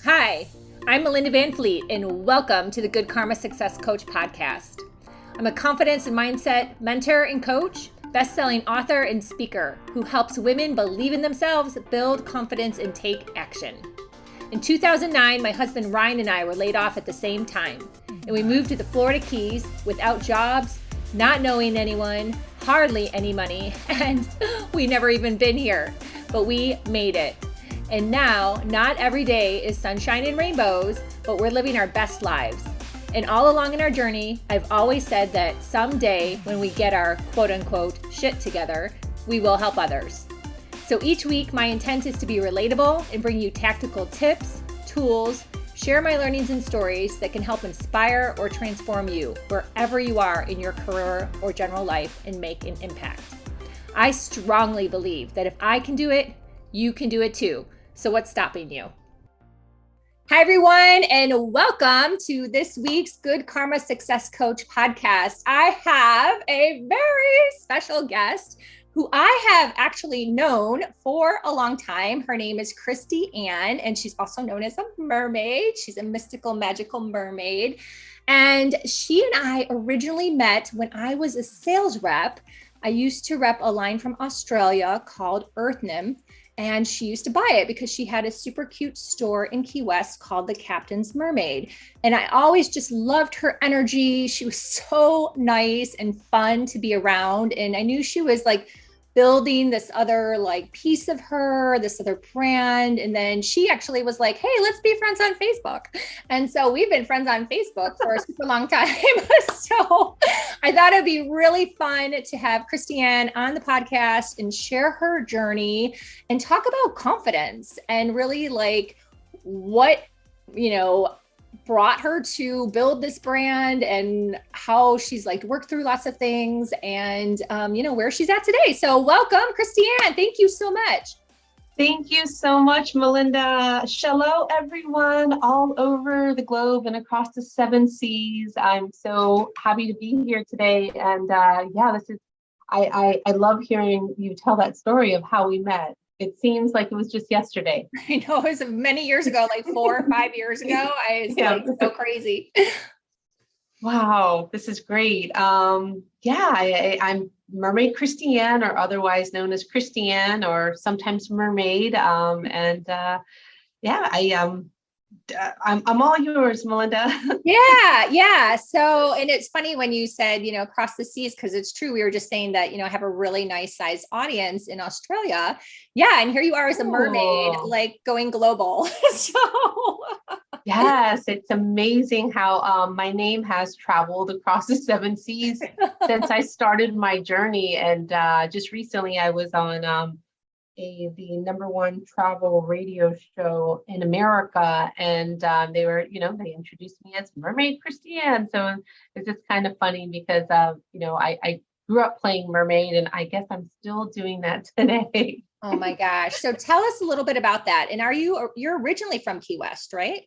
Hi, I'm Melinda Van Fleet, and welcome to the Good Karma Success Coach podcast. I'm a confidence and mindset mentor and coach, best-selling author and speaker who helps women believe in themselves, build confidence, and take action. In 2009, my husband Ryan and I were laid off at the same time, and we moved to the Florida Keys without jobs, not knowing anyone, hardly any money, and we never even been here, but we made it. And now, not every day is sunshine and rainbows, but we're living our best lives. And all along in our journey, I've always said that someday when we get our quote unquote shit together, we will help others. So each week, my intent is to be relatable and bring you tactical tips, tools, share my learnings and stories that can help inspire or transform you wherever you are in your career or general life and make an impact. I strongly believe that if I can do it, you can do it too. So what's stopping you? Hi, everyone, and welcome to this week's Good Karma Success Coach podcast. I have a very special guest who I have actually known for a long time. Her name is Kristi Ann, and she's also known as a mermaid. She's a mystical, magical mermaid. And she and I originally met when I was a sales rep. I used to rep a line from Australia called Earth Nymph. And she used to buy it because she had a super cute store in Key West called the Captain's Mermaid. And I always just loved her energy. She was so nice and fun to be around. And I knew she was like building this other like piece of her, this other brand. And then she actually was like, hey, let's be friends on Facebook. And so we've been friends on Facebook for a super long time. So I thought it'd be really fun to have Kristi Ann on the podcast and share her journey and talk about confidence and really like what, brought her to build this brand and how she's like worked through lots of things and, where she's at today. So welcome, Kristi Ann. Thank you so much. Thank you so much, Melinda. Hello, everyone all over the globe and across the 7 seas. I'm so happy to be here today. And I love hearing you tell that story of how we met. It seems like it was just yesterday. I know it was many years ago, like 4 or 5 years ago. Like so crazy. Wow, this is great. I'm Mermaid Kristi Ann, or otherwise known as Kristi Ann, or sometimes Mermaid. I'm all yours, Melinda. Yeah. So, and it's funny when you said, across the seas, because it's true. We were just saying that, I have a really nice sized audience in Australia. Yeah. And here you are as a mermaid, like going global. So yes, it's amazing how my name has traveled across the 7 seas since I started my journey. And just recently I was on the #1 travel radio show in America. And they introduced me as Mermaid Kristi Ann. So it's just kind of funny because, I grew up playing mermaid and I guess I'm still doing that today. Oh my gosh. So tell us a little bit about that. And you're originally from Key West, right?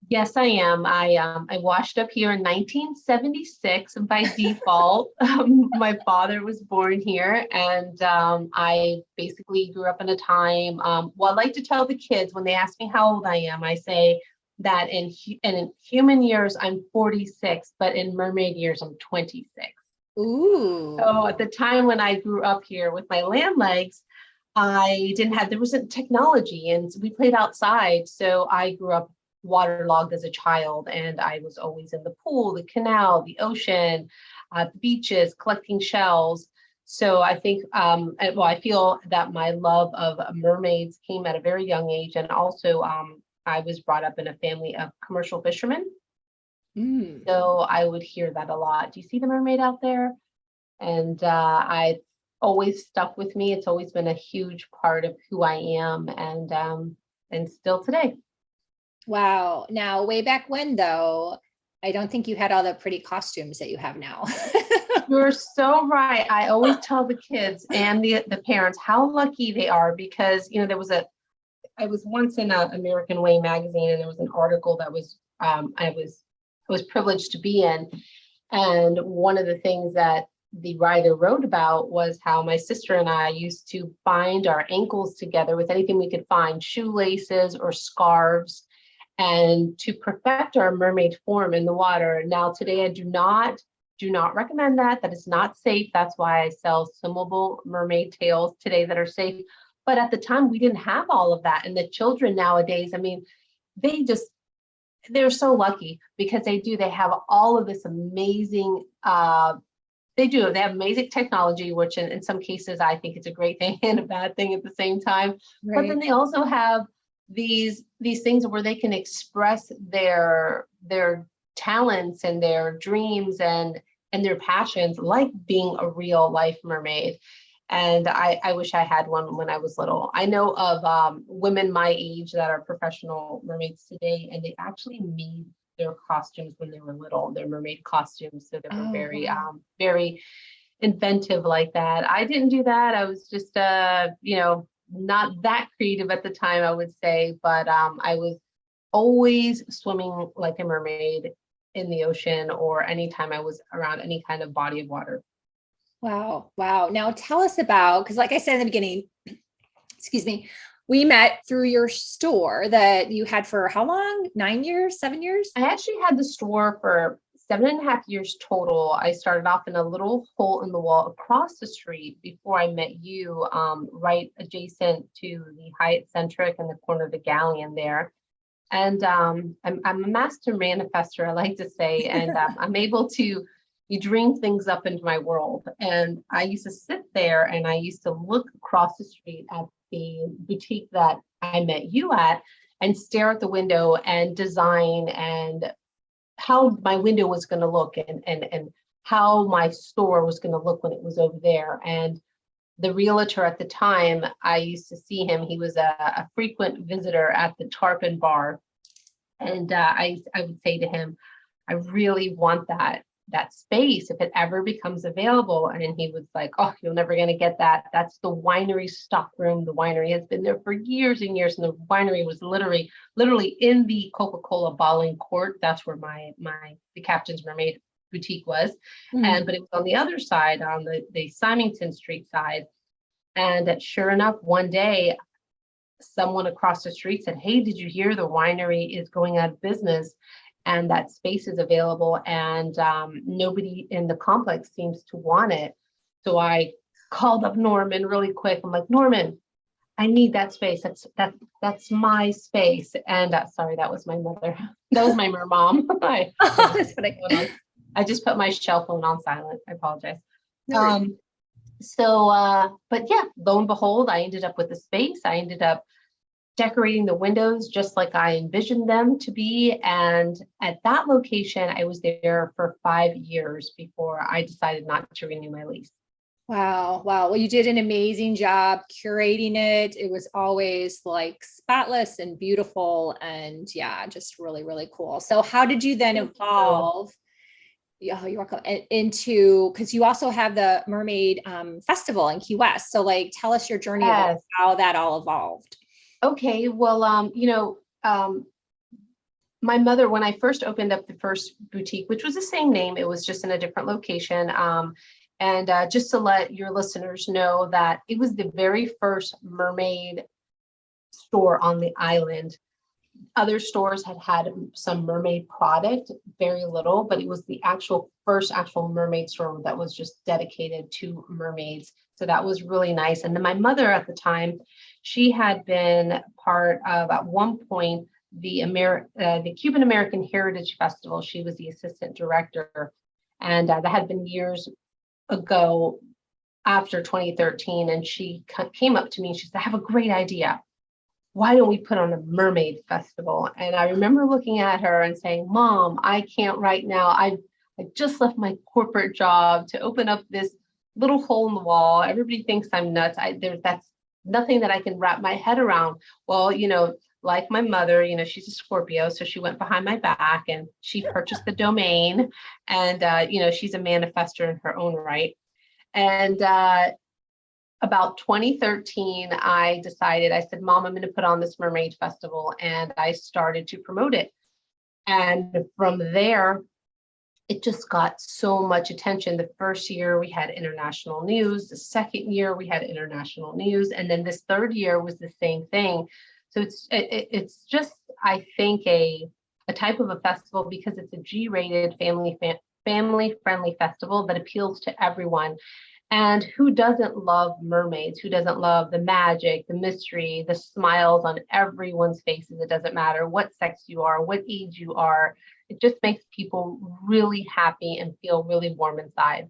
Yes, I am. I washed up here in 1976 by default. My father was born here, and I basically grew up in a time. I like to tell the kids when they ask me how old I am, I say that in human years I'm 46, but in mermaid years I'm 26. Ooh. So at the time when I grew up here with my land legs, there wasn't technology, and we played outside. So I grew up waterlogged as a child, and I was always in the pool, the canal, the ocean, the beaches, collecting shells. So I think, I feel that my love of mermaids came at a very young age, and also I was brought up in a family of commercial fishermen. So I would hear that a lot. Do you see the mermaid out there? And I always stuck with me. It's always been a huge part of who I am, and still today. Wow. Now, way back when, though, I don't think you had all the pretty costumes that you have now. You're so right. I always tell the kids and the parents how lucky they are because, I was once in American Way magazine, and there was an article that was, I was privileged to be in. And one of the things that the writer wrote about was how my sister and I used to bind our ankles together with anything we could find, shoelaces or scarves. and to perfect our mermaid form in the water. Now, today I do not recommend that. That is not safe. That's why I sell swimmable mermaid tails today that are safe. But at the time, we didn't have all of that. And the children nowadays, I mean, they're so lucky because they have all of this amazing, they have amazing technology, which in some cases, I think it's a great thing and a bad thing at the same time. Right. But then they also have these things where they can express their talents and their dreams and their passions, like being a real life mermaid. And I wish I had one when I was little. I know of women my age that are professional mermaids today, and they actually made their costumes when they were little, their mermaid costumes. So they were very, wow. very inventive like that. I didn't do that. I was just, not that creative at the time, I would say, but I was always swimming like a mermaid in the ocean or anytime I was around any kind of body of water. Wow. Wow. Now tell us about, because like I said in the beginning, excuse me, we met through your store that you had for how long? 9 years, 7 years? I actually had the store for 7.5 years total. I started off in a little hole in the wall across the street before I met you, right adjacent to the Hyatt Centric in the corner of the Galleon there. And I'm a master manifester, I like to say, and I'm able to you dream things up into my world. And I used to sit there and I used to look across the street at the boutique that I met you at and stare at the window and design and how my window was going to look and how my store was going to look when it was over there. And the realtor at the time, I used to see him. He was a frequent visitor at the Tarpon Bar. And I would say to him, I really want that space if it ever becomes available. And he was like, oh, you're never going to get that. That's the winery stock room. The winery has been there for years and years. And the winery was literally in the Coca-Cola bottling court. That's where the Captain's Mermaid boutique was. Mm-hmm. But it was on the other side, on the Symington Street side. And sure enough, one day, someone across the street said, hey, did you hear the winery is going out of business? And that space is available and nobody in the complex seems to want it. So I called up Norman really quick. I'm like, Norman, I need that space. That's my space. And sorry, that was my mother. That was my mom. I just put my cell phone on silent. I apologize. But yeah, lo and behold, I ended up with the space. I ended up decorating the windows just like I envisioned them to be. And at that location, I was there for 5 years before I decided not to renew my lease. Wow. Wow. Well, you did an amazing job curating it. It was always like spotless and beautiful and yeah, just really, really cool. So how did you then evolve? Yeah, you're welcome. Into, because you also have the Mermaid Festival in Key West. So like, tell us your journey of how that all evolved. Okay, well, my mother, when I first opened up the first boutique, which was the same name, it was just in a different location. And just to let your listeners know that it was the very first mermaid store on the island. Other stores had some mermaid product, very little, but it was the first actual mermaid store that was just dedicated to mermaids. So that was really nice. And then my mother at the time, she had been part of, at one point, the Cuban American Heritage Festival. She was the assistant director. And that had been years ago after 2013. And she came up to me and she said, I have a great idea. Why don't we put on a mermaid festival? And I remember looking at her and saying, Mom, I can't right now. I just left my corporate job to open up this little hole in the wall. Everybody thinks I'm nuts. That's nothing that I can wrap my head around. Well, like my mother, she's a Scorpio. So she went behind my back and she purchased the domain and, she's a manifestor in her own right. And, about 2013, I said, Mom, I'm going to put on this Mermaid Festival. And I started to promote it. And from there, it just got so much attention. The first year we had international news. The second year we had international news. And then this third year was the same thing. So it's just, I think, a type of a festival because it's a G-rated family friendly festival that appeals to everyone. And who doesn't love mermaids? Who doesn't love the magic, the mystery, the smiles on everyone's faces? It doesn't matter what sex you are, what age you are. It just makes people really happy and feel really warm inside.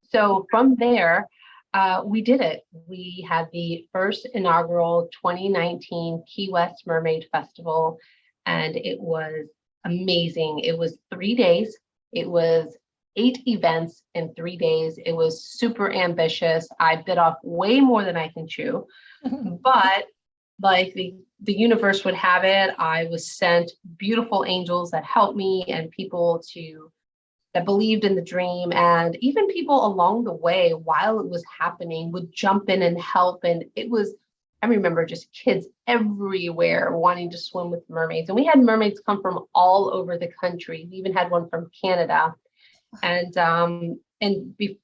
So from there, we did it. We had the first inaugural 2019 Key West Mermaid Festival, and it was amazing. It was 3 days. It was 8 events in 3 days. It was super ambitious. I bit off way more than I can chew, but like the universe would have it, I was sent beautiful angels that helped me and people that believed in the dream. And even people along the way while it was happening would jump in and help. And I remember just kids everywhere wanting to swim with mermaids. And we had mermaids come from all over the country. We even had one from Canada. And on the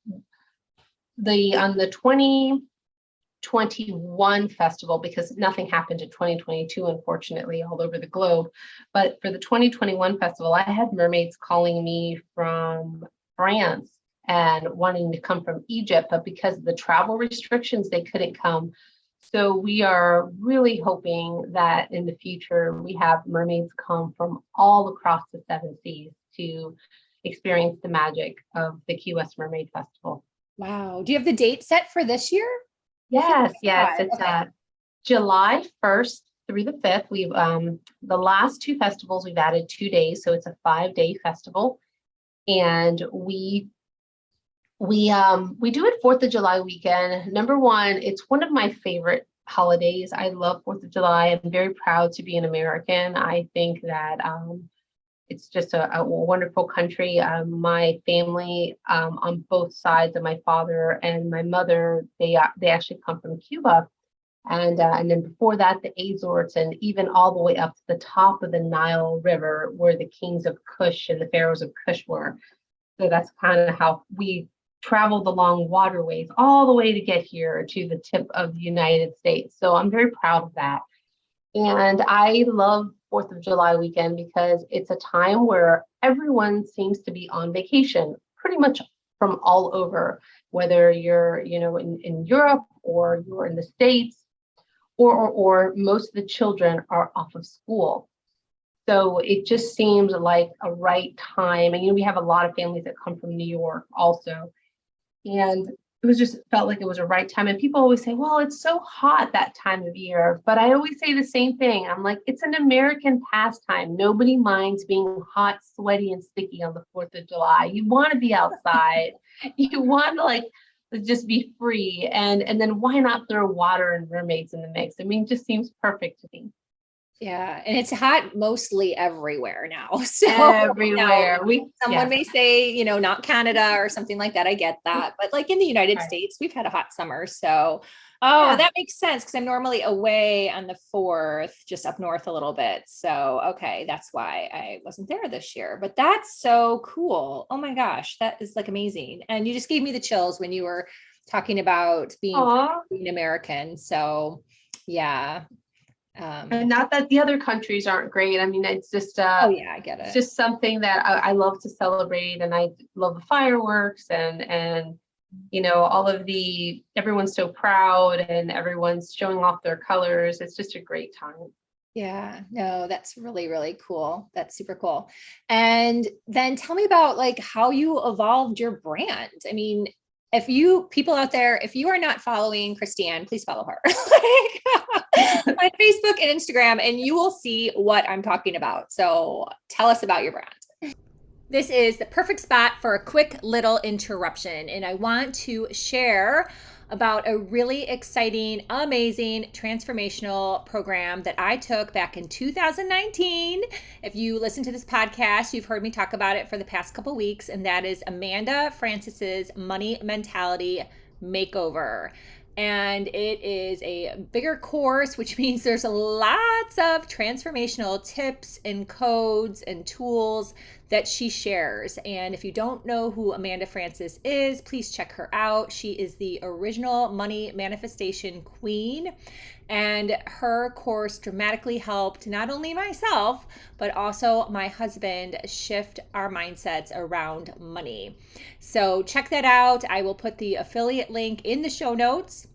2021 festival, because nothing happened in 2022, unfortunately, all over the globe. But for the 2021 festival, I had mermaids calling me from France and wanting to come from Egypt, but because of the travel restrictions, they couldn't come. So we are really hoping that in the future, we have mermaids come from all across the 7 seas to experience the magic of the Key West Mermaid Festival. Wow. Do you have the date set for this year? Yes. It's July 1st through the 5th. We've the last 2 festivals we've added 2 days, so it's a 5-day festival, and we do it 4th of July weekend. Number one, it's one of my favorite holidays. I love 4th of July. I'm very proud to be an American. I think that it's just a wonderful country. My family on both sides of my father and my mother, they actually come from Cuba. And then before that, the Azores, and even all the way up to the top of the Nile River, where the kings of Kush and the pharaohs of Kush were. So that's kind of how we traveled along waterways all the way to get here to the tip of the United States. So I'm very proud of that. And I love 4th of July weekend because it's a time where everyone seems to be on vacation, pretty much from all over, whether you're, in Europe or you're in the States, or most of the children are off of school. So it just seems like a right time. And, we have a lot of families that come from New York also. And it felt like it was a right time. And people always say, well, it's so hot that time of year. But I always say the same thing. I'm like, it's an American pastime. Nobody minds being hot, sweaty, and sticky on the 4th of July. You want to be outside. You want to just be free. And then why not throw water and mermaids in the mix? I mean, it just seems perfect to me. Yeah. And it's hot mostly everywhere now. So everywhere. Someone may say, not Canada or something like that. I get that. But like in the United States, we've had a hot summer. So, that makes sense because I'm normally away on the 4th, just up north a little bit. So, okay, that's why I wasn't there this year. But that's so cool. Oh my gosh, that is like amazing. And you just gave me the chills when you were talking about being American. So, yeah. And not that the other countries aren't great. I mean, it's just I get it. It's just something that I love to celebrate, and I love the fireworks and all of everyone's so proud and everyone's showing off their colors. It's just a great time. Yeah, no, that's really, really cool. That's super cool. And then tell me about like how you evolved your brand. I mean, people out there, if you are not following Kristi Ann, please follow her on Facebook and Instagram, and you will see what I'm talking about. So tell us about your brand. This is the perfect spot for a quick little interruption. And I want to share about a really exciting, amazing, transformational program that I took back in 2019. If you listen to this podcast, you've heard me talk about it for the past couple weeks, and that is Amanda Francis's Money Mentality Makeover. And it is a bigger course, which means there's lots of transformational tips and codes and tools that she shares. And if you don't know who Amanda Frances is, please check her out. She is the original money manifestation queen. And her course dramatically helped not only myself, but also my husband shift our mindsets around money. So check that out. I will put the affiliate link in the show notes.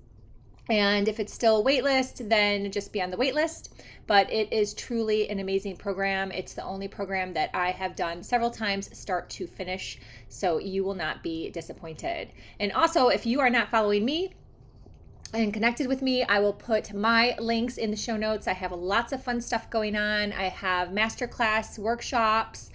And if it's still a waitlist, then just be on the waitlist. But it is truly an amazing program. It's the only program that I have done several times, start to finish. So you will not be disappointed. And also, if you are not following me and connected with me, I will put my links in the show notes. I have lots of fun stuff going on. I have masterclass workshops,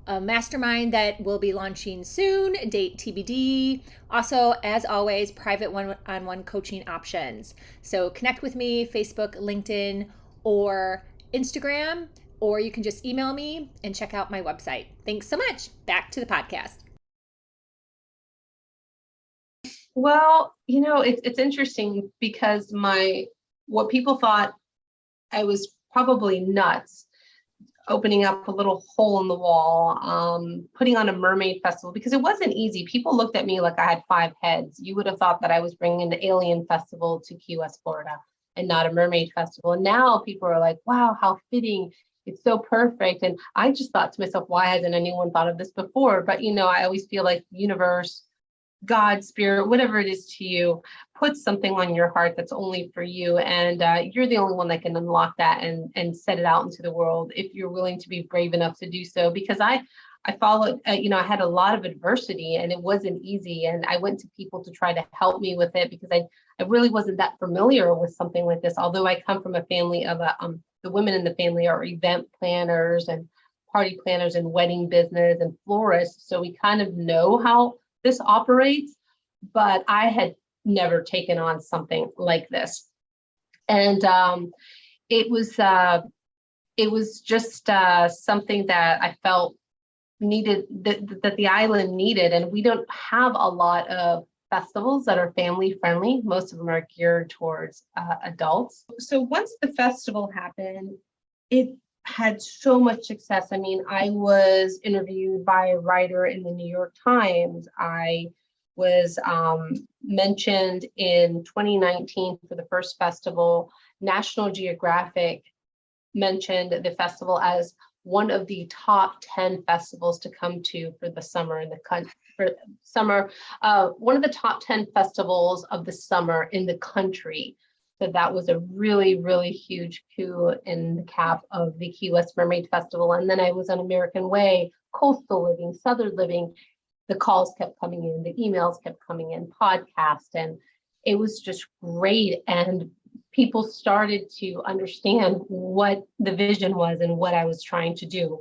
a mastermind that will be launching soon, date TBD. Also, as always, private one-on-one coaching options. So connect with me, Facebook, LinkedIn, or Instagram, or you can just email me and check out my website. Thanks so much. Back to the podcast. Well, it's interesting because what people thought I was probably nuts, opening up a little hole in the wall, putting on a mermaid festival, because it wasn't easy. People looked at me like I had 5 heads. You would have thought that I was bringing the alien festival to Key West, Florida, and not a mermaid festival. And now people are like, wow, how fitting. It's so perfect. And I just thought to myself, why hasn't anyone thought of this before? But, I always feel like the universe, God, spirit, whatever it is to you, put something on your heart that's only for you. And you're the only one that can unlock that and set it out into the world if you're willing to be brave enough to do so. Because I followed, I had a lot of adversity and it wasn't easy. And I went to people to try to help me with it because I really wasn't that familiar with something like this. Although I come from a family of the women in the family are event planners and party planners and wedding business and florists. So we kind of know how this operates, but I had never taken on something like this. And it was just something that I felt needed, that the island needed. And we don't have a lot of festivals that are family friendly. Most of them are geared towards adults. So once the festival happened, it had so much success. I mean, I was interviewed by a writer in the New York Times. I was mentioned in 2019 for the first festival. National Geographic mentioned the festival as one of the top 10 festivals to come to for the summer in the country. One of the top 10 festivals of the summer in the country. So that was a really, really huge coup in the cap of the Key West Mermaid Festival. And then I was on American Way, Coastal Living, Southern Living. The calls kept coming in, the emails kept coming in, podcast, and it was just great. And people started to understand what the vision was and what I was trying to do.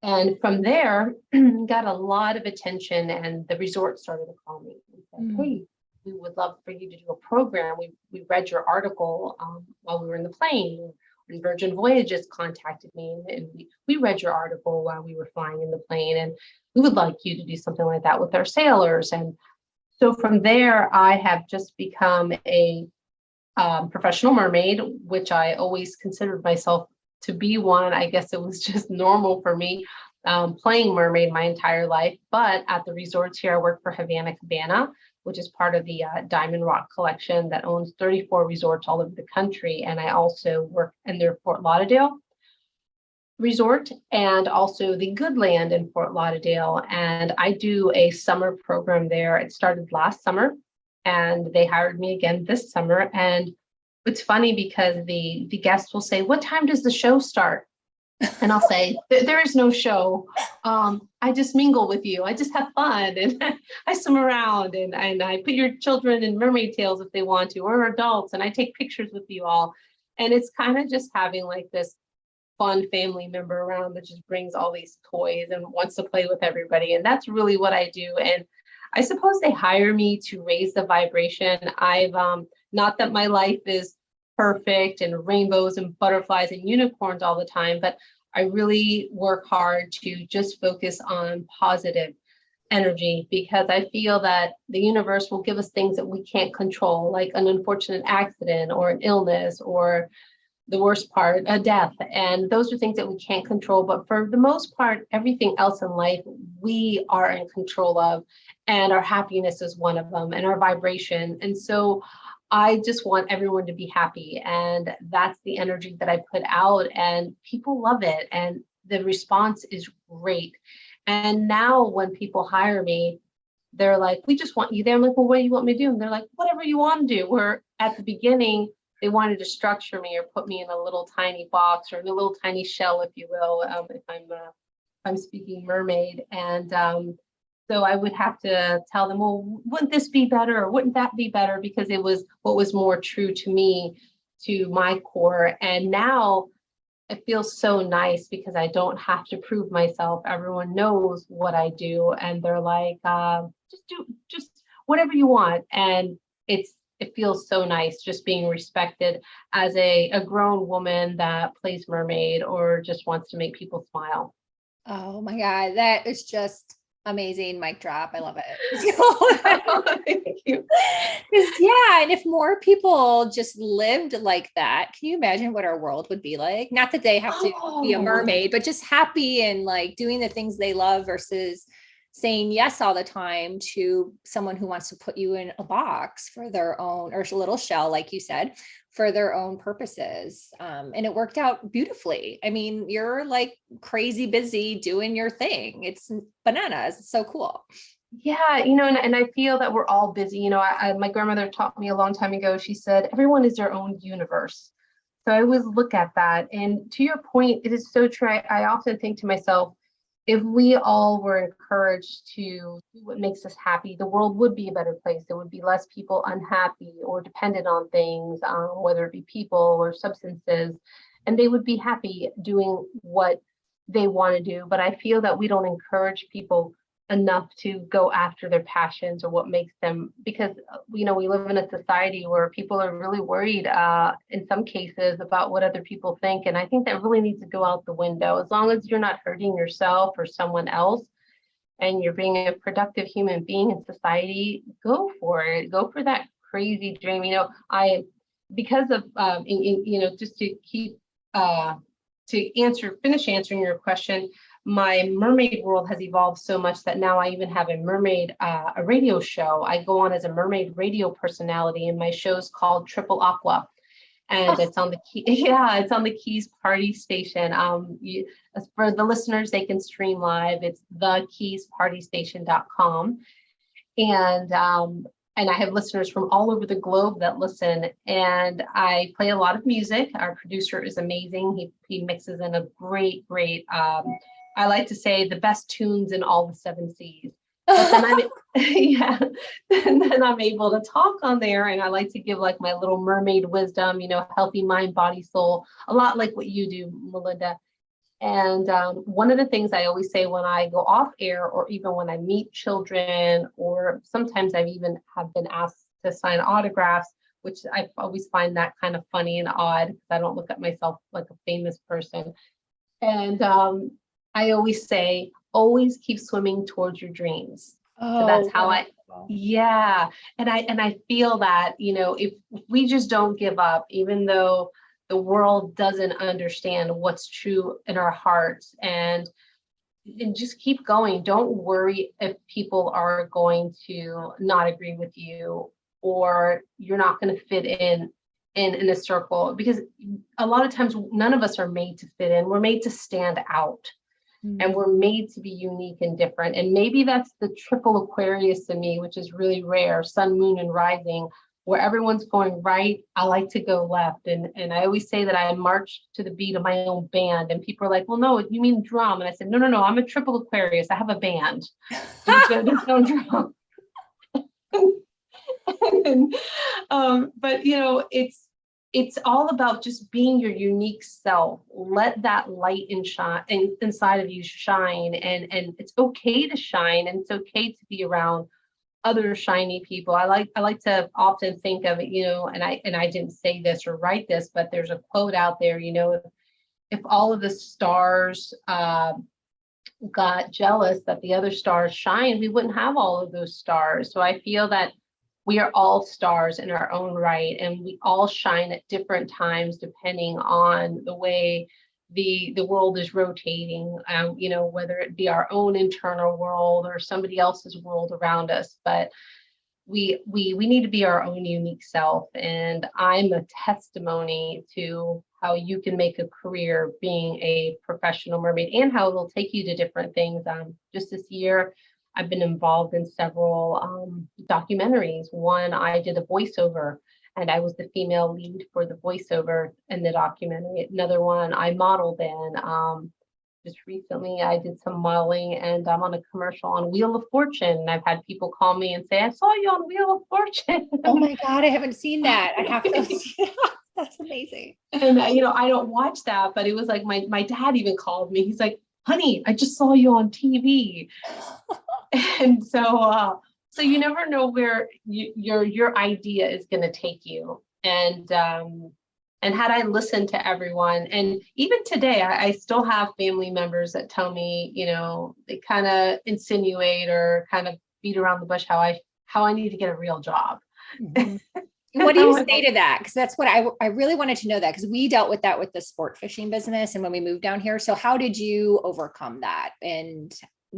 And from there, got a lot of attention, and the resort started to call me and said, hey, we would love for you to do a program. We read your article while we were in the plane, and Virgin Voyages contacted me, and we read your article while we were flying in the plane, and we would like you to do something like that with our sailors. And so from there, I have just become a professional mermaid, which I always considered myself to be one. I guess it was just normal for me playing mermaid my entire life. But at the resorts here, I work for Havana Cabana, which is part of the Diamond Rock Collection that owns 34 resorts all over the country. And I also work in their Fort Lauderdale resort and also the Goodland in Fort Lauderdale. And I do a summer program there. It started last summer and they hired me again this summer. And it's funny because the guests will say, what time does the show start? And I'll say, there is no show. I just mingle with you. I just have fun and I swim around and I put your children in mermaid tails if they want to, or adults, and I take pictures with you all. And it's kind of just having like this fun family member around that just brings all these toys and wants to play with everybody. And that's really what I do. And I suppose they hire me to raise the vibration. I've not that my life is perfect and rainbows and butterflies and unicorns all the time, but I really work hard to just focus on positive energy, because I feel that the universe will give us things that we can't control, like an unfortunate accident or an illness or the worst part, a death. And those are things that we can't control. But for the most part, everything else in life, we are in control of. And our happiness is one of them, and our vibration. And so I just want everyone to be happy. And that's the energy that I put out. And people love it. And the response is great. And now when people hire me, they're like, we just want you there. I'm like, well, what do you want me to do? And they're like, whatever you want to do. Where at the beginning, they wanted to structure me or put me in a little tiny box or in a little tiny shell, if you will, if I'm speaking mermaid. And so I would have to tell them, well, wouldn't this be better or wouldn't that be better? Because it was what was more true to me, to my core. And now it feels so nice because I don't have to prove myself. Everyone knows what I do, and they're like, just whatever you want. And it feels so nice just being respected as a grown woman that plays mermaid or just wants to make people smile. Oh my God, that is just amazing. Mic drop. I love it. Thank you. Yeah. And if more people just lived like that, can you imagine what our world would be like? Not that they have to be a mermaid, but just happy and like doing the things they love versus saying yes all the time to someone who wants to put you in a box for their own, or a little shell, like you said, for their own purposes. And it worked out beautifully. I mean, you're like crazy busy doing your thing. It's bananas. It's so cool. Yeah, and I feel that we're all busy. My grandmother taught me a long time ago. She said, everyone is their own universe. So I always look at that. And to your point, it is so true. I often think to myself, if we all were encouraged to do what makes us happy, the world would be a better place. There would be less people unhappy or dependent on things, whether it be people or substances, and they would be happy doing what they want to do. But I feel that we don't encourage people enough to go after their passions or what makes them, because we live in a society where people are really worried in some cases about what other people think, and I think that really needs to go out the window. As long as you're not hurting yourself or someone else and you're being a productive human being in society, go for it. Go for that crazy dream. I because of just to keep finish answering your question, my mermaid world has evolved so much that now I even have a mermaid, a radio show. I go on as a mermaid radio personality, and my show's called Triple Aqua, and it's on the Keys Party Station. For the listeners, they can stream live. It's thekeyspartystation.com, and I have listeners from all over the globe that listen. And I play a lot of music. Our producer is amazing. He mixes in a great. I like to say the best tunes in all the 7 seas. But then then I'm able to talk on there, and I like to give like my little mermaid wisdom, healthy mind, body, soul, a lot like what you do, Melinda. And one of the things I always say when I go off air, or even when I meet children, or sometimes I've even have been asked to sign autographs, which I always find that kind of funny and odd because I don't look at myself like a famous person. And I always say, always keep swimming towards your dreams. So that's how And I feel that, if we just don't give up, even though the world doesn't understand what's true in our hearts, and just keep going. Don't worry if people are going to not agree with you, or you're not going to fit in a circle, because a lot of times none of us are made to fit in. We're made to stand out. And we're made to be unique and different. And maybe that's the triple Aquarius in me, which is really rare, sun, moon, and rising, where everyone's going right. I like to go left. And I always say that I march to the beat of my own band. And people are like, well, no, you mean drum? And I said, no, I'm a triple Aquarius. I have a band. There's no drum. But it's all about just being your unique self. Let that light inside of you shine, and it's okay to shine, and it's okay to be around other shiny people. I like to often think of it, and I didn't say this or write this, but there's a quote out there, if all of the stars got jealous that the other stars shine, we wouldn't have all of those stars. So I feel that we are all stars in our own right, and we all shine at different times depending on the way the world is rotating, whether it be our own internal world or somebody else's world around us. But we need to be our own unique self. And I'm a testimony to how you can make a career being a professional mermaid and how it'll take you to different things. Just this year, I've been involved in several documentaries. One, I did a voiceover, and I was the female lead for the voiceover in the documentary. Another one I modeled in. Just recently, I did some modeling, and I'm on a commercial on Wheel of Fortune. And I've had people call me and say, "I saw you on Wheel of Fortune." Oh my God, I haven't seen that. I have to see that. That's amazing. And I don't watch that, but it was like my dad even called me. He's like, "Honey, I just saw you on TV." And so you never know where your idea is going to take you. And had I listened to everyone, and even today, I still have family members that tell me, they kind of insinuate or kind of beat around the bush how I need to get a real job. Mm-hmm. What do you say to that? Because that's what I really wanted to know, that because we dealt with that with the sport fishing business and when we moved down here. So how did you overcome that? And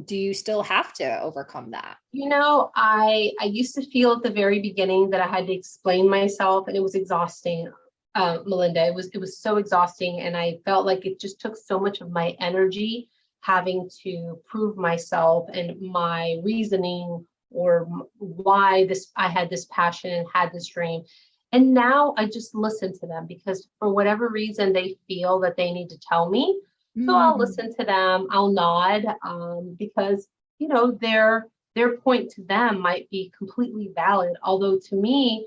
do you still have to overcome that? I used to feel at the very beginning that I had to explain myself, and it was exhausting. Melinda, it was so exhausting, and I felt like it just took so much of my energy having to prove myself and my reasoning or why I had this passion and had this dream. And now I just listen to them, because for whatever reason they feel that they need to tell me. So I'll listen to them, I'll nod, because their point to them might be completely valid, although to me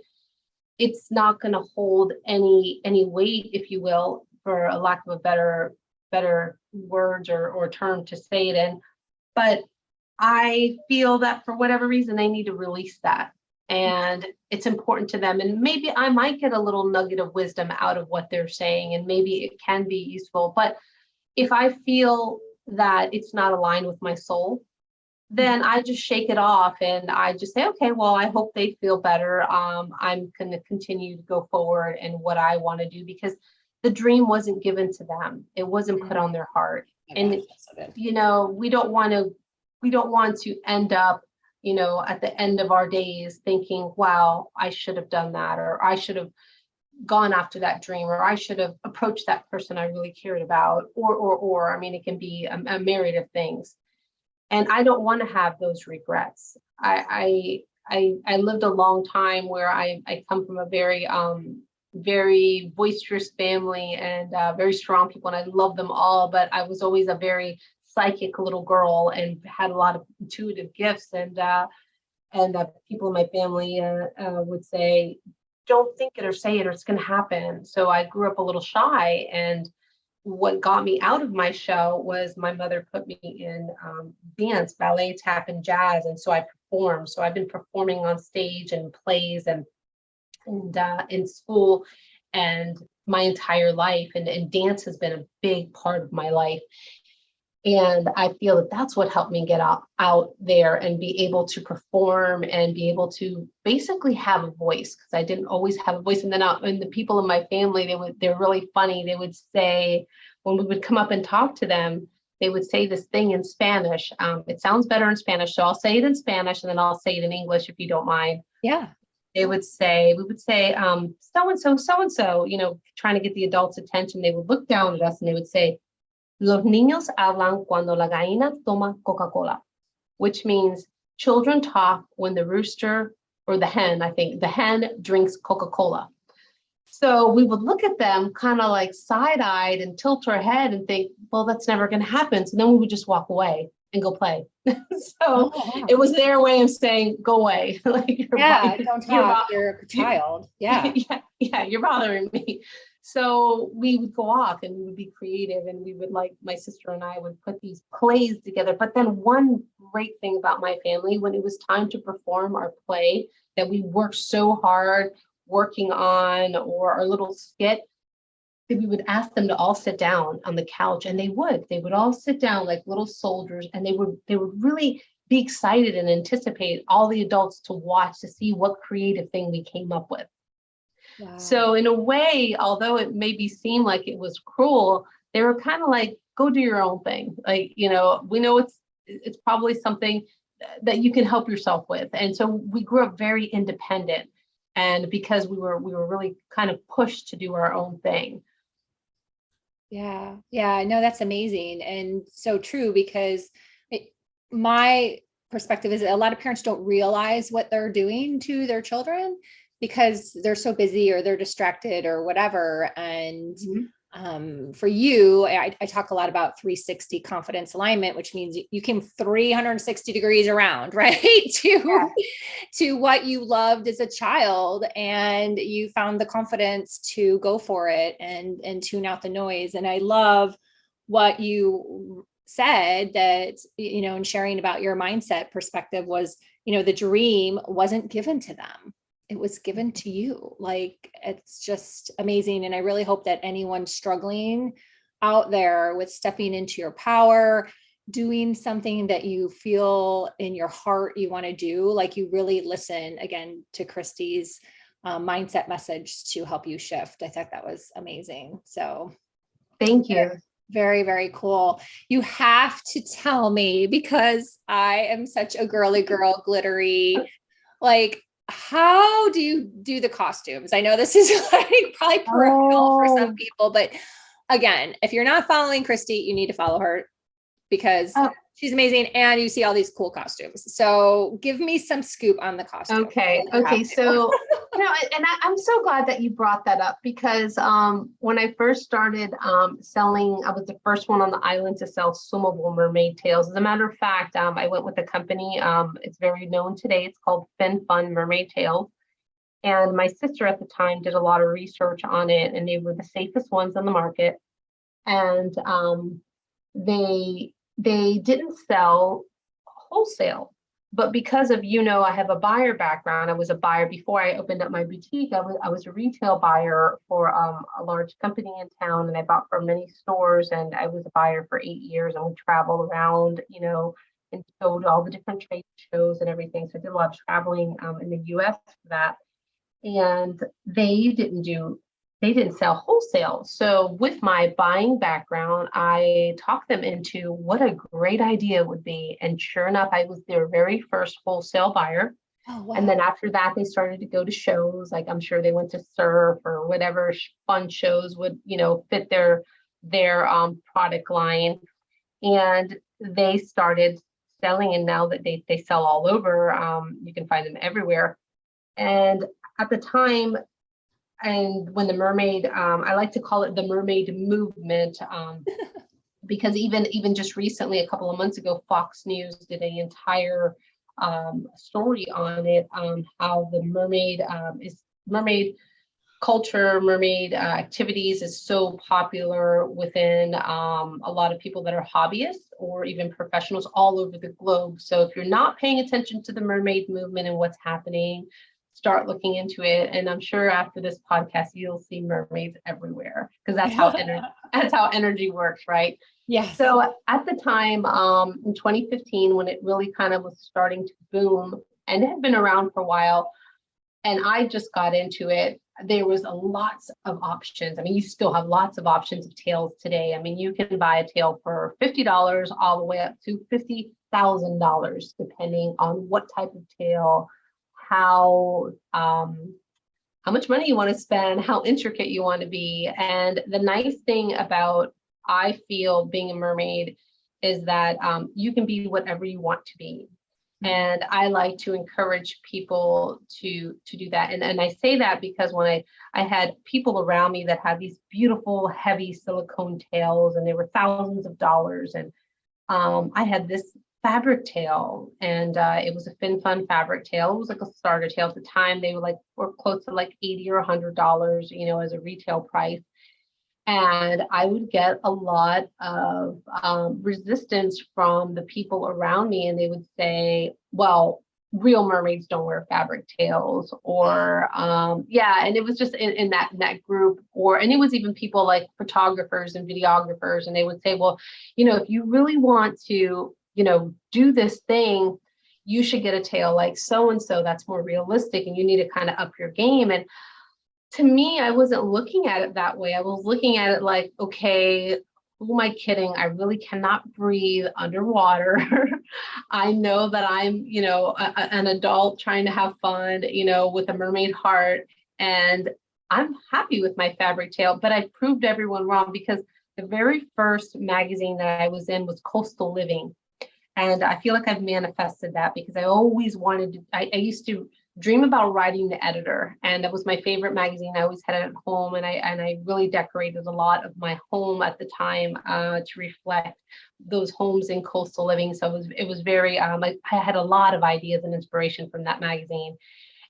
it's not going to hold any weight, if you will, for a lack of a better words or term to say it in. But I feel that for whatever reason they need to release that, and it's important to them. And maybe I might get a little nugget of wisdom out of what they're saying, and maybe it can be useful. But if I feel that it's not aligned with my soul, then I just shake it off and I just say, okay, well, I hope they feel better. I'm going to continue to go forward in what I want to do, because the dream wasn't given to them. It wasn't put on their heart. And, we don't want to end up, at the end of our days thinking, wow, I should have done that, or I should have gone after that dream, or I should have approached that person I really cared about, or, I mean, it can be a myriad of things. And I don't want to have those regrets. I lived a long time where I come from a very, very boisterous family and very strong people, and I love them all. But I was always a very psychic little girl and had a lot of intuitive gifts. And people in my family would say, "Don't think it or say it, or it's going to happen." So I grew up a little shy, and what got me out of my shell was my mother put me in dance, ballet, tap, and jazz. And so I performed. So I've been performing on stage and plays and in school and my entire life. And dance has been a big part of my life. And I feel that that's what helped me get out there and be able to perform and be able to basically have a voice, because I didn't always have a voice. And then and the people in my family, they're really funny. They would say, when we would come up and talk to them, they would say this thing in Spanish. It sounds better in Spanish, so I'll say it in Spanish and then I'll say it in English if you don't mind. Yeah. We would say, so-and-so, trying to get the adults' attention. They would look down at us and they would say, "Los niños hablan cuando la gallina toma Coca-Cola," which means children talk when the rooster or the hen drinks Coca-Cola. So we would look at them kind of like side-eyed and tilt our head and think, well, that's never going to happen. So then we would just walk away and go play. It was their way of saying, go away. Like, don't talk, you're a child. Yeah. Yeah, you're bothering me. So we would go off and we would be creative, and we would, like, my sister and I would put these plays together. But then one great thing about my family, when it was time to perform our play that we worked so hard working on, or our little skit, that we would ask them to all sit down on the couch, and they would all sit down like little soldiers, and they would really be excited and anticipate all the adults to watch to see what creative thing we came up with. Wow. So in a way, although it maybe seemed like it was cruel, they were kind of like, go do your own thing. Like, we know it's probably something that you can help yourself with. And so we grew up very independent. And because we were really kind of pushed to do our own thing. Yeah. Yeah. No, that's amazing. And so true, because my perspective is that a lot of parents don't realize what they're doing to their children because they're so busy or they're distracted or whatever. And for you, I talk a lot about 360 confidence alignment, which means you came 360 degrees around, right? To what you loved as a child, and you found the confidence to go for it and tune out the noise. And I love what you said, that, in sharing about your mindset perspective was, the dream wasn't given to them. It was given to you. Like, it's just amazing. And I really hope that anyone struggling out there with stepping into your power, doing something that you feel in your heart you want to do, like, you really listen again to Kristi's mindset message to help you shift. I thought that was amazing. So thank you. Very, very cool. You have to tell me, because I am such a girly girl, glittery, like, how do you do the costumes? I know this is like probably peripheral for some people, but again, if you're not following Kristi, you need to follow her, because she's amazing. And you see all these cool costumes. So give me some scoop on the costume. Okay. So, and I'm so glad that you brought that up, because when I first started selling, I was the first one on the island to sell swimmable mermaid tails. As a matter of fact, I went with a company. It's very known today. It's called Fin Fun Mermaid Tails. And my sister at the time did a lot of research on it, and they were the safest ones on the market. And they didn't sell wholesale, but because of, I have a buyer background. I was a buyer before I opened up my boutique. I was a retail buyer for a large company in town, and I bought from many stores, and I was a buyer for 8 years, and we traveled around, and showed all the different trade shows and everything. So I did a lot of traveling in the US for that. And they didn't sell wholesale. So with my buying background, I talked them into what a great idea it would be. And sure enough, I was their very first wholesale buyer. Oh, wow. And then after that, they started to go to shows. Like, I'm sure they went to surf or whatever fun shows would, fit their product line. And they started selling. And now that they sell all over, you can find them everywhere. And at the time, and when the mermaid, I like to call it the mermaid movement, because even just recently, a couple of months ago, Fox News did an entire story on it, how the mermaid culture, mermaid activities is so popular within a lot of people that are hobbyists or even professionals all over the globe. So if you're not paying attention to the mermaid movement and what's happening, start looking into it. And I'm sure after this podcast, you'll see mermaids everywhere, because that's how energy works, right? Yes. So at the time, in 2015, when it really kind of was starting to boom, and it had been around for a while, and I just got into it, there was lots of options. I mean, you still have lots of options of tails today. I mean, you can buy a tail for $50 all the way up to $50,000, depending on what type of tail, how much money you want to spend, how intricate you want to be. And the nice thing about, I feel, being a mermaid is that you can be whatever you want to be. And I like to encourage people to do that. And I say that because when I had people around me that had these beautiful, heavy silicone tails, and they were thousands of dollars. And I had this fabric tail, and it was a Fin Fun fabric tail. It was like a starter tail at the time. They were close to like $80 or $100, as a retail price. And I would get a lot of resistance from the people around me, and they would say, well, real mermaids don't wear fabric tails, or and it was just in that group, and it was even people like photographers and videographers, and they would say, well, if you really want to do this thing, you should get a tail like so-and-so that's more realistic and you need to kind of up your game. And to me, I wasn't looking at it that way. I was looking at it like, okay, who am I kidding? I really cannot breathe underwater. I know that I'm, an adult trying to have fun, with a mermaid heart. And I'm happy with my fabric tail, but I proved everyone wrong because the very first magazine that I was in was Coastal Living. And I feel like I've manifested that because I always wanted to, I used to dream about writing the editor, and that was my favorite magazine. I always had it at home, and I really decorated a lot of my home at the time to reflect those homes in Coastal Living. So it was very I had a lot of ideas and inspiration from that magazine.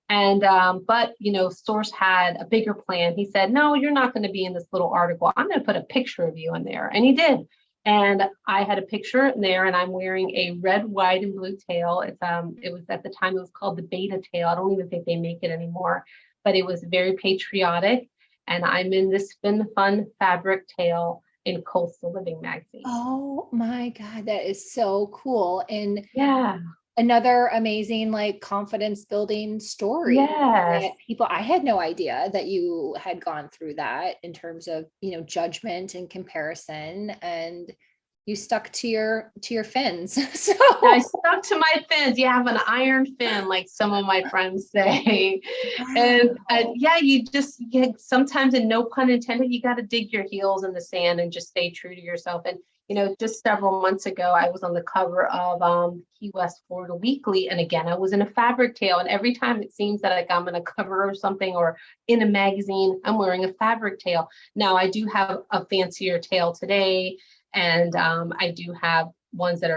And but Source had a bigger plan. He said, no, you're not going to be in this little article. I'm going to put a picture of you in there. And he did. And I had a picture in there, and I'm wearing a red, white, and blue tail. It was at the time, it was called the beta tail. I don't even think they make it anymore, but it was very patriotic. And I'm in this Spin Fun fabric tail in Coastal Living magazine. Oh my God, that is so cool. And yeah, another amazing, like, confidence building story. Yes. I had no idea that you had gone through that in terms of, judgment and comparison, and you stuck to your fins. So I stuck to my fins. You have an iron fin, like some of my friends say. And yeah, sometimes, and no pun intended, you got to dig your heels in the sand and just stay true to yourself. And just several months ago, I was on the cover of Key West, Florida Weekly. And again, I was in a fabric tail. And every time it seems that like I'm in a cover or something or in a magazine, I'm wearing a fabric tail. Now, I do have a fancier tail today. And I do have ones that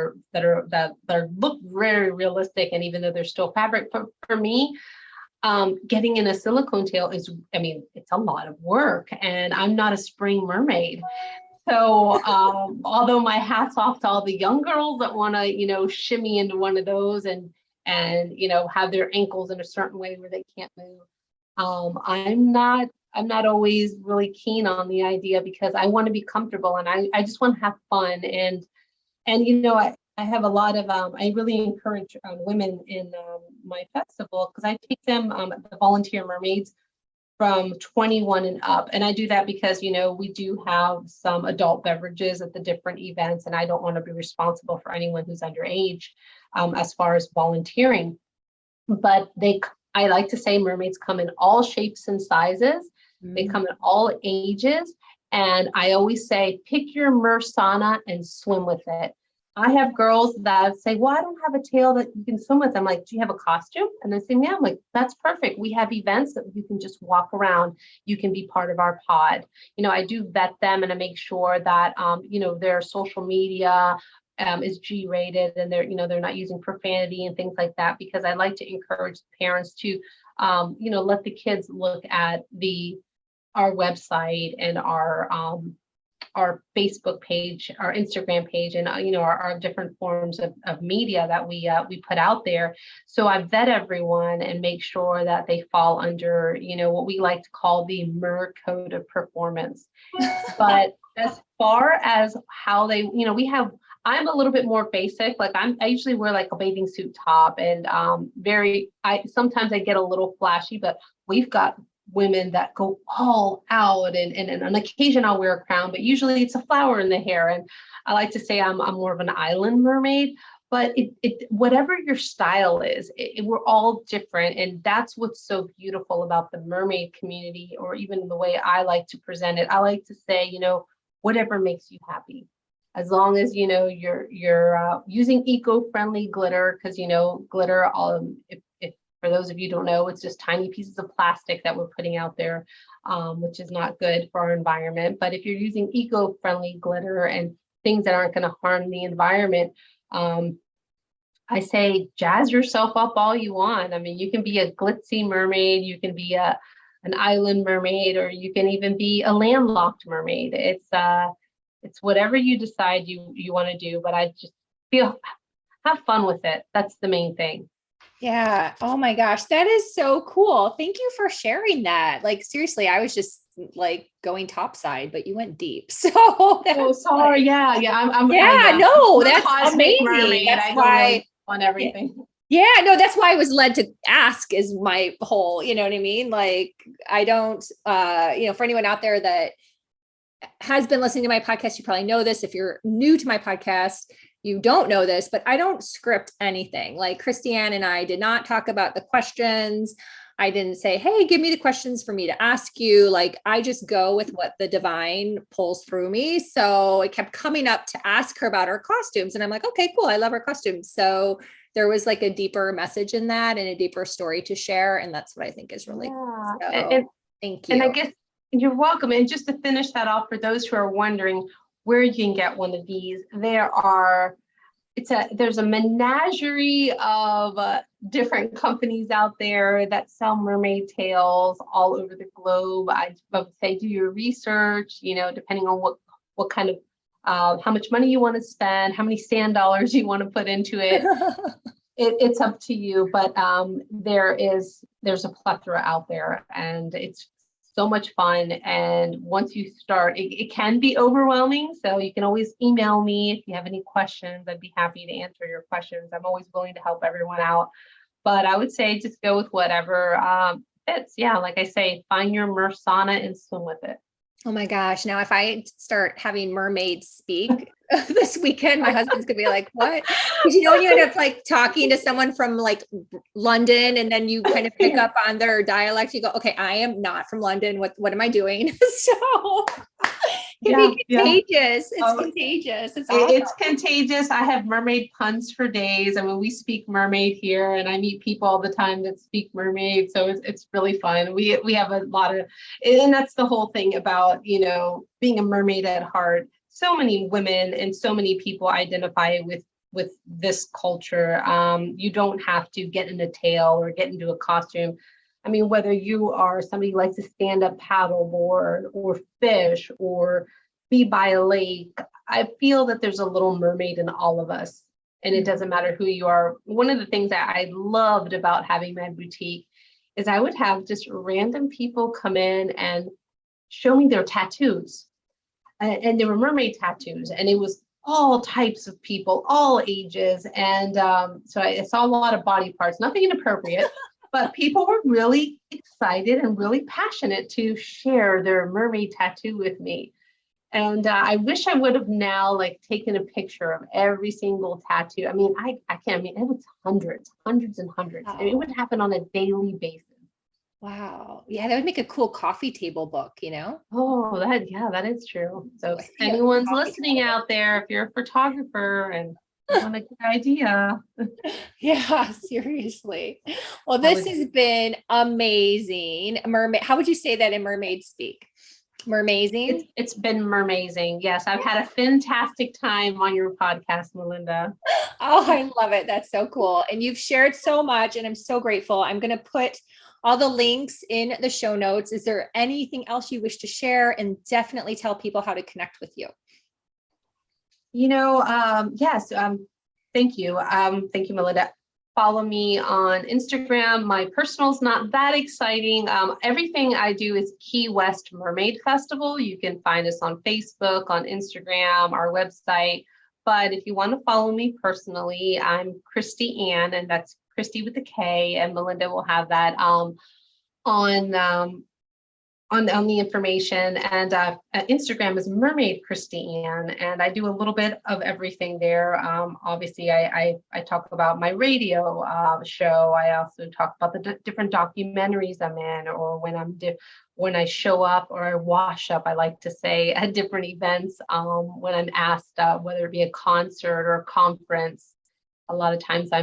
look very realistic. And even though they're still fabric, for me, getting in a silicone tail it's a lot of work. And I'm not a spring mermaid. So although my hat's off to all the young girls that want to, shimmy into one of those and have their ankles in a certain way where they can't move. I'm not always really keen on the idea because I want to be comfortable and I just want to have fun. And I have a lot of, I really encourage women in my festival because I take them, the volunteer mermaids, from 21 and up. And I do that because, we do have some adult beverages at the different events, and I don't want to be responsible for anyone who's underage as far as volunteering. But I like to say mermaids come in all shapes and sizes. They come in all ages. And I always say, pick your mersana and swim with it. I have girls that say, well, I don't have a tail that you can swim with. I'm like, do you have a costume? And they say, yeah. I'm like, that's perfect. We have events that you can just walk around. You can be part of our pod. I do vet them and I make sure that, their social media is G-rated and they're not using profanity and things like that, because I like to encourage parents to, let the kids look at our website and our Facebook page, our Instagram page, and our different forms of media that we put out there. So I vet everyone and make sure that they fall under what we like to call the MER code of performance. But as far as how they, I'm a little bit more basic. Like I usually wear like a bathing suit top and sometimes I get a little flashy, but we've got women that go all out and on occasion I'll wear a crown, but usually it's a flower in the hair. And I like to say I'm more of an island mermaid, but it whatever your style is, we're all different. And that's what's so beautiful about the mermaid community, or even the way I like to present it. I like to say, whatever makes you happy, as long as you're using eco-friendly glitter, because glitter, for those of you who don't know, it's just tiny pieces of plastic that we're putting out there, which is not good for our environment. But if you're using eco-friendly glitter and things that aren't going to harm the environment, I say jazz yourself up all you want. I mean, you can be a glitzy mermaid, you can be an island mermaid, or you can even be a landlocked mermaid. It's whatever you decide you want to do. But I just feel have fun with it. That's the main thing. Yeah. Oh my gosh. That is so cool. Thank you for sharing that. Like, seriously, I was just like going topside, but you went deep. So sorry. Yeah. That's amazing. Mermaid. That's why on everything. Yeah, no, that's why I was led to ask is my whole, you know what I mean? Like, I don't, for anyone out there that has been listening to my podcast, you probably know this. If you're new to my podcast, you don't know this, but I don't script anything. Like Kristi Ann and I did not talk about the questions. I didn't say, hey, give me the questions for me to ask you. Like, I just go with what the divine pulls through me. So it kept coming up to ask her about her costumes. And I'm like, okay, cool. I love her costumes. So there was like a deeper message in that and a deeper story to share. And that's what I think is really cool. So, thank you. And I guess you're welcome. And just to finish that off, for those who are wondering where you can get one of these, there's a menagerie of different companies out there that sell mermaid tails all over the globe. I would say do your research, depending on what kind of how much money you want to spend, how many sand dollars you want to put into it. It's up to you, but there's a plethora out there, and it's so much fun. And once you start, it can be overwhelming. So you can always email me if you have any questions. I'd be happy to answer your questions. I'm always willing to help everyone out. But I would say just go with whatever fits. Yeah, like I say, find your mersana and swim with it. Oh my gosh. Now, if I start having mermaids speak this weekend, my husband's gonna be like, what? Because when you end up like talking to someone from like London and then you kind of pick up on their dialect, you go, okay, I am not from London. What am I doing? So it can be contagious. It's contagious. It's awesome. It's contagious. I have mermaid puns for days. I mean, we speak mermaid here, and I meet people all the time that speak mermaid. So it's really fun. We have a lot of, and that's the whole thing about, being a mermaid at heart. So many women and so many people identify with this culture. You don't have to get in a tail or get into a costume. I mean, whether you are somebody who likes to stand up paddleboard or fish or be by a lake, I feel that there's a little mermaid in all of us, and it doesn't matter who you are. One of the things that I loved about having my boutique is I would have just random people come in and show me their tattoos. And they were mermaid tattoos, and it was all types of people, all ages. And so I saw a lot of body parts, nothing inappropriate. But people were really excited and really passionate to share their mermaid tattoo with me. And I wish I would have now taken a picture of every single tattoo. I mean, I can't, it was hundreds and hundreds. Wow. And it would happen on a daily basis. Wow. Yeah, that would make a cool coffee table book, Oh, that is true. So if anyone's listening out there, if you're a photographer and you want a good idea. Yeah, seriously. Well, this has been amazing. Mermaid. How would you say that in mermaid speak? Mermazing? It's been mermazing. Yes, I've had a fantastic time on your podcast, Melinda. Oh, I love it. That's so cool. And you've shared so much, and I'm so grateful. I'm going to put all the links in the show notes. Is there anything else you wish to share? And definitely tell people how to connect with you. Yes. Thank you. Thank you, Melinda. Follow me on Instagram. My personal's not that exciting. Everything I do is Key West Mermaid Festival. You can find us on Facebook, on Instagram, our website. But if you want to follow me personally, I'm Kristi Ann, and that's Kristi with a K, and Melinda will have that on the information. And Instagram is Mermaid Kristi Ann, and I do a little bit of everything there. Obviously, I talk about my radio show. I also talk about the different documentaries I'm in, or when I show up or I wash up, I like to say, at different events when I'm asked, whether it be a concert or a conference. A lot of times I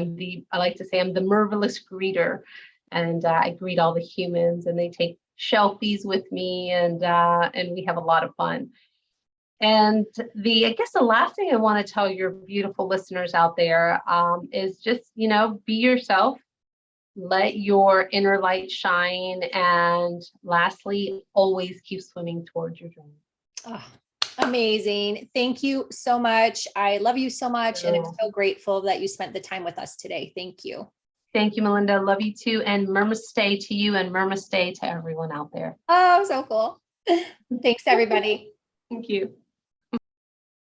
like to say I'm the marvelous greeter, and I greet all the humans, and they take selfies with me, and we have a lot of fun. And I guess the last thing I want to tell your beautiful listeners out there is just, be yourself, let your inner light shine, and lastly, always keep swimming towards your dream. Oh, amazing. Thank you so much. I love you so much, and I'm so grateful that you spent the time with us today. Thank you. Thank you, Melinda. Love you too. And Mermaste to you, and Mermaste to everyone out there. Oh, so cool. Thanks, everybody. Thank you.